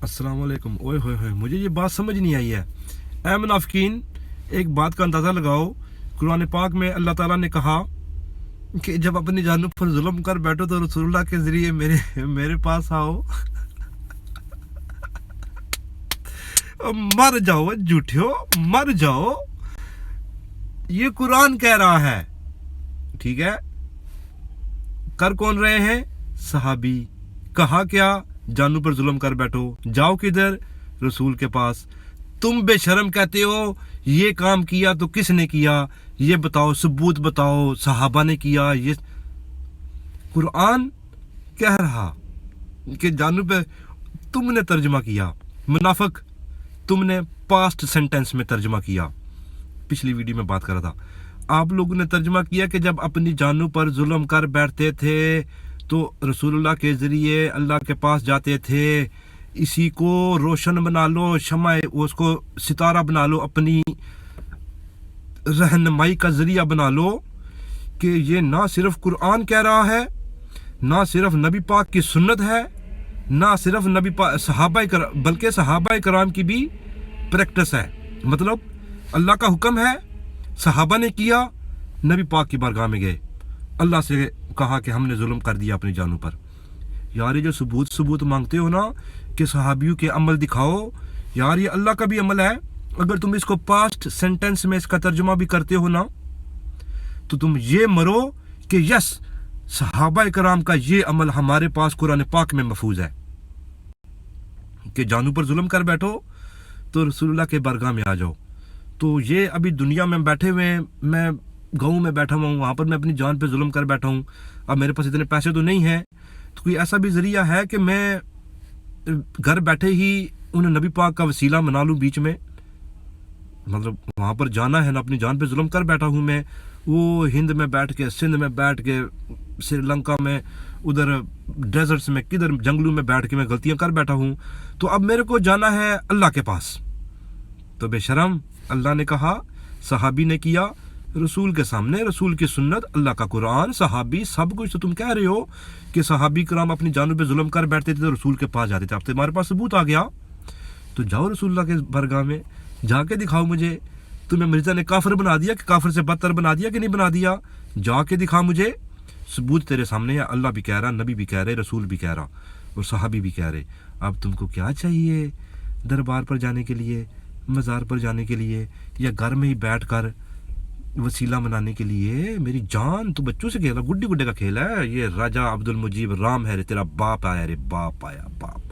अस्सलाम वालेकुम। ओए होए होए, मुझे ये बात समझ नहीं आई है। ऐ मुनाफिकीन, एक बात का अंदाज़ा लगाओ। कुरान पाक में अल्लाह ताला ने कहा कि जब अपनी जानों पर जुल्म कर बैठो तो रसूलुल्लाह के ज़रिए मेरे पास आओ। मर जाओ झूठियो, मर जाओ। ये कुरान कह रहा है, ठीक है। कर कौन रहे हैं? सहाबी। कहा क्या? जानू पर जुल्म कर बैठो। जाओ किधर? रसूल के पास। तुम बेशरम कहते हो ये काम किया तो किसने किया? ये बताओ, सबूत बताओ। सहाबा ने किया। ये कुरान कह रहा कि जानू पे तुमने तर्जमा किया। मुनाफिक, तुमने पास्ट सेंटेंस में तर्जमा किया। पिछली वीडियो में बात कर रहा था, आप लोगों ने तर्जमा किया कि जब अपनी जानों पर जुल्म कर बैठते थे तो रसूलुल्लाह के ज़रिए अल्लाह के पास जाते थे। इसी को रोशन बना लो, शमा उसको सितारा बना लो, अपनी रहनुमाई का ज़रिया बना लो कि ये ना सिर्फ कुरान कह रहा है, ना सिर्फ नबी पाक की सुन्नत है, ना सिर्फ नबी पाक बल्कि सहाबा कराम की भी प्रैक्टिस है। मतलब अल्लाह का हुक्म है, सहाबा ने किया, नबी पाक की बारगाह में गए, अल्लाह से कहा कि हमने जुल्म कर दिया अपनी जानों पर। यार ये जो सबूत मांगते हो ना कि सहाबियों के अमल दिखाओ, यार ये अल्लाह का भी अमल है। अगर तुम इसको पास्ट सेंटेंस में इसका तर्जुमा भी करते हो ना तो तुम ये मरो कि यस, सहाबा कराम का ये अमल हमारे पास कुरान पाक में महफूज है कि जानों पर जुल्म कर बैठो तो रसूलुल्लाह के बारगाह में आ जाओ। तो ये अभी दुनिया में बैठे हुए हैं, मैं गाँव में बैठा हुआ हूँ, वहाँ पर मैं अपनी जान पे जुल्म कर बैठा हूँ। अब मेरे पास इतने पैसे तो नहीं हैं, तो कोई ऐसा भी ज़रिया है कि मैं घर बैठे ही उन नबी पाक का वसीला मना लूँ बीच में। मतलब वहाँ पर जाना है ना, अपनी जान पे जुल्म कर बैठा हूँ मैं। वो हिंद में बैठ के, सिंध में बैठ के, श्रीलंका में, उधर डेजर्ट्स में, किधर जंगलों में बैठ के मैं गलतियाँ कर बैठा हूँ। तो अब मेरे को जाना है अल्लाह के पास। तो बेशरम, अल्लाह ने कहा, सहाबी ने किया, रसूल के सामने, रसूल की सुन्नत, अल्लाह का कुरान, सहाबी, सब कुछ। तो तुम कह रहे हो कि सहाबी कराम अपनी जानों पे जुल्म कर बैठते थे तो रसूल के पास जाते थे। अब तुम्हारे पास सबूत आ गया तो जाओ रसूलुल्लाह के बरगाह में, जाके दिखाओ मुझे। तुम्हें मिर्जा ने काफिर बना दिया कि काफिर से बदतर बना दिया कि नहीं बना दिया? जाके दिखा मुझे। सबूत तेरे सामने है, अल्लाह भी कह रहा, नबी भी कह रहे, रसूल भी कह रहा और सहाबी भी कह रहे। अब तुमको क्या चाहिए? दरबार पर जाने के लिए, मज़ार पर जाने के लिए, या घर में ही बैठ कर वसीला मनाने के लिए? मेरी जान, तो बच्चों से खेला, गुड्डी गुड्डे का खेल है ये। राजा अब्दुल मुजीब राम है रे, तेरा बाप आया रे, बाप आया, बाप।